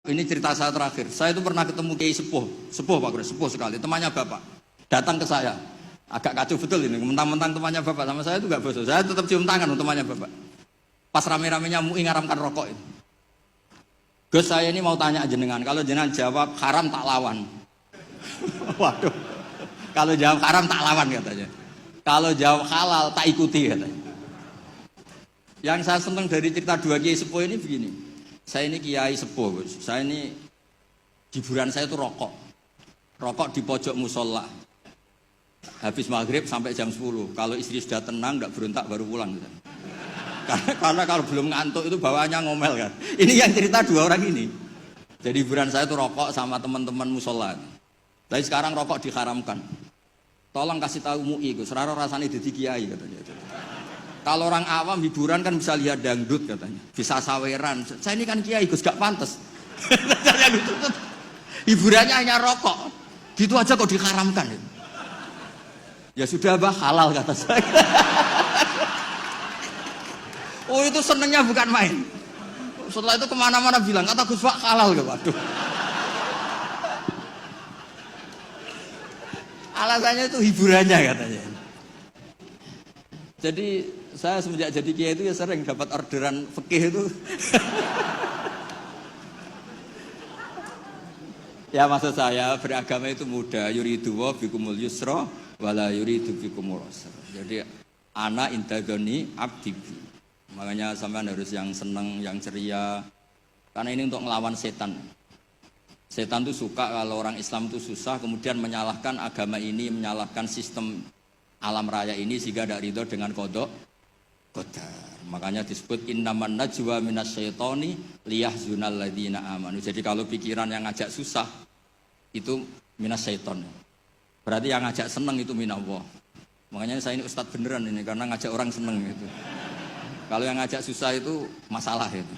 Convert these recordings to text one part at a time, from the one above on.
Ini cerita saya terakhir. Saya itu pernah ketemu Kiai sepuh Pak Kures, sepuh sekali. Temannya Bapak datang ke saya. Agak kacau betul ini. Mentang-mentang temannya Bapak sama saya itu nggak bosok. Saya tetap cium tangan untuk temannya Bapak. Pas rame-ramenya MUI ngaramkan rokok itu. Gus, saya ini mau tanya jenengan. Kalau jenengan jawab haram tak lawan. Waduh. Kalau jawab haram tak lawan katanya. Kalau jawab halal tak ikuti katanya. Yang saya senang dari cerita dua Kiai sepuh ini begini. Saya ini Kiai sepuh, Gus. Saya ini hiburan saya itu rokok. Rokok di pojok musola. Habis maghrib sampai jam 10. Kalau istri sudah tenang, nggak berontak baru pulang. Gitu. Karena kalau belum ngantuk itu bawaannya ngomel kan. Ini yang cerita dua orang ini. Jadi hiburan saya itu rokok sama teman-teman musola. Tapi sekarang rokok diharamkan. Tolong kasih tahu MUI, Gus. Rara rasanya jadi kiai katanya. Kalau orang awam hiburan kan bisa lihat dangdut katanya, bisa saweran. Saya ini kan kiai, Gus, gak pantas. Hiburannya hanya rokok. Gitu aja kok diharamkan. Ya sudah bah, halal kata saya. Oh itu senengnya bukan main. Setelah itu kemana-mana bilang, kata Gus Pak halal gak? Waduh. Alasannya itu hiburannya katanya. Jadi saya semenjak jadi kiai itu ya sering dapat orderan fikih itu. Ya maksud saya beragama itu mudah. Yuridu wa bikumul yusra wala yuridu bikumul usra. Jadi ana intagoni abdi. Makanya sampean harus yang senang, yang ceria. Karena ini untuk melawan setan. Setan itu suka kalau orang Islam itu susah, kemudian menyalahkan agama ini, menyalahkan sistem alam raya ini sehingga tidak ridho dengan kodok qadar. Makanya disebut innaman najwa minasyaitoni liyahzunal ladzina amanu. Jadi kalau pikiran yang ngajak susah itu minasyaiton. Berarti yang ngajak seneng itu minallah. Makanya saya ini ustadz beneran ini karena ngajak orang seneng gitu. Kalau yang ngajak susah itu masalah itu.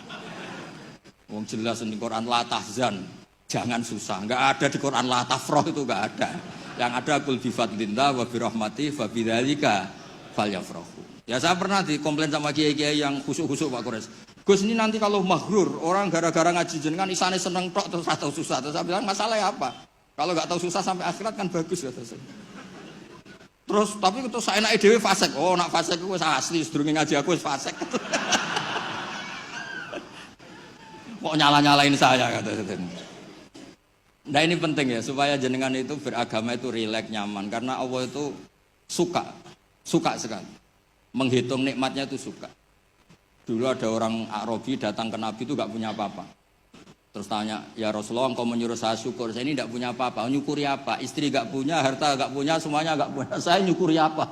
Wong jelas di Quran la tahzan, jangan susah. Enggak ada di Quran la tafrah itu enggak ada. Yang ada kul bi fadlillah wa bi rahmati fa bidzalika falyafrahu. Ya saya pernah dikomplain sama kiai-kiai yang khusuk-khusuk Pak Kores. Gus ini nanti kalau maghrur, orang gara-gara ngaji jenengan isane seneng tok terus atau susah. Terus saya bilang masalahnya apa? Kalau enggak tahu susah sampai akhirat kan bagus kata saya. Terus tapi itu saya enake dhewe fasik. Oh, nak fasik ku wis asli sedurunge ngaji aku wis fasik. Kok nyala-nyalain saya kata saya. Nah ini penting ya supaya jenengan itu beragama itu rileks nyaman karena Allah itu suka sekali menghitung nikmatnya itu suka. Dulu ada orang Arabi datang ke Nabi itu gak punya apa-apa. Terus tanya, ya Rasulullah engkau menyuruh saya syukur, saya ini gak punya apa-apa. Nyukuri apa? Istri gak punya, harta gak punya, semuanya gak punya. Saya nyukuri apa?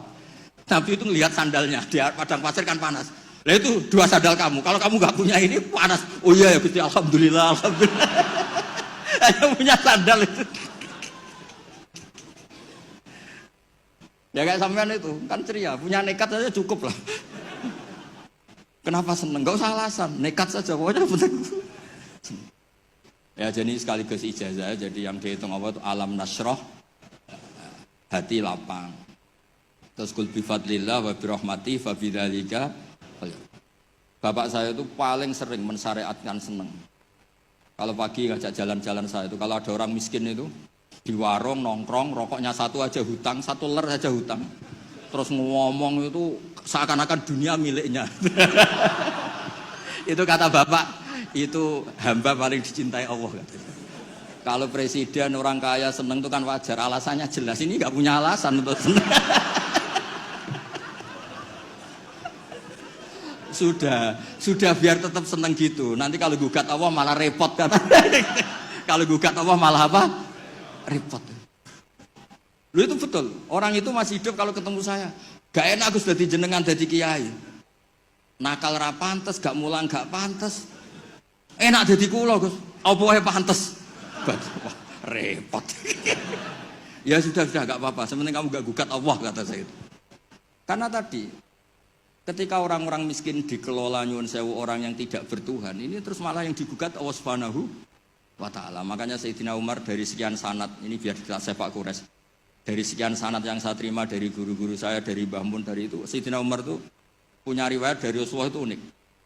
Nabi itu ngelihat sandalnya di padang pasir kan panas. Lah itu dua sandal kamu. Kalau kamu gak punya ini panas. Oh iya ya Gusti, alhamdulillah. Hanya punya sandal itu. Ya kayak sampean itu kan ceria, punya nekat saja cukup lah. Kenapa seneng? Gak usah alasan, nekat saja pokoknya penting. Ya jadi sekaligus ijazah, jadi yang dihitung apa itu alam nasroh, hati lapang. Terus kul bi fadlillah wa bi rahmati fa bidzalika. Bapak saya itu paling sering mensyariatkan seneng. Kalau pagi ngajak jalan-jalan saya itu, kalau ada orang miskin itu di warung nongkrong, rokoknya satu aja hutang, satu ler aja hutang. Terus ngomong itu seakan-akan dunia miliknya. Itu kata bapak, itu hamba paling dicintai Allah katanya. Kalau presiden orang kaya seneng itu kan wajar, alasannya jelas. Ini nggak punya alasan untuk seneng. Sudah biar tetap seneng gitu. Nanti kalau gugat Allah malah repot katanya. Kalau gugat Allah malah apa? Repot. Lu itu betul. Orang itu masih hidup kalau ketemu saya. Gak enak Gus dadi jenengan dadi kiai. Nakal ra pantes, gak mulang gak pantes. Enak dadi kula Gus. Apa wae pantes. Wah, repot. Ya sudah gak apa-apa. Sementing kamu gak gugat Allah kata saya itu. Karena tadi ketika orang-orang miskin dikelola nyuwun sewu orang yang tidak bertuhan, ini terus malah yang digugat Allah Subhanahu wa ta'ala. Makanya Sayyidina Umar dari sekian sanad, ini biar kita sepak kures, dari sekian sanad yang saya terima dari guru-guru saya, dari Mbah Mun, dari itu Sayyidina Umar itu punya riwayat dari Rasulullah itu unik.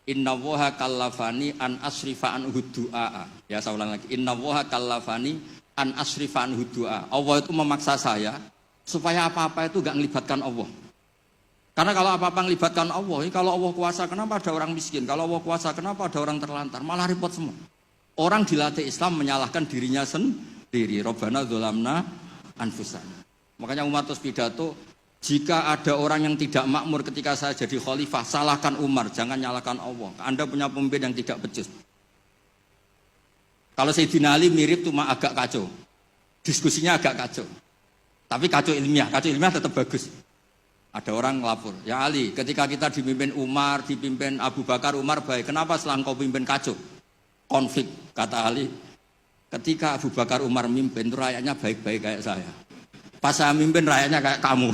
Innallaha kallafani an asrifa an hudu'a. Ya saya ulang lagi. Innallaha kallafani an asrifa an hudu'a. Allah itu memaksa saya supaya apa-apa itu gak melibatkan Allah. Karena kalau apa-apa melibatkan Allah, kalau Allah kuasa kenapa ada orang miskin? Kalau Allah kuasa kenapa ada orang terlantar? Malah repot semua. Orang dilatih Islam menyalahkan dirinya sendiri. Rabbana dzolamna anfusana. Makanya Umar terus pidato, jika ada orang yang tidak makmur ketika saya jadi khalifah, salahkan Umar, jangan nyalahkan Allah. Anda punya pemimpin yang tidak becus. Kalau Sayyidina Ali mirip cuma agak kacau. Diskusinya agak kacau. Tapi kacau ilmiah tetap bagus. Ada orang ngelapor, ya Ali, ketika kita dipimpin Umar, dipimpin Abu Bakar, Umar baik. Kenapa setelah engkau pimpin kacau? Konflik, kata Ali. Ketika Abu Bakar, Umar mimpin, itu rakyatnya baik-baik kayak saya. Pas saya mimpin, rakyatnya kayak kamu.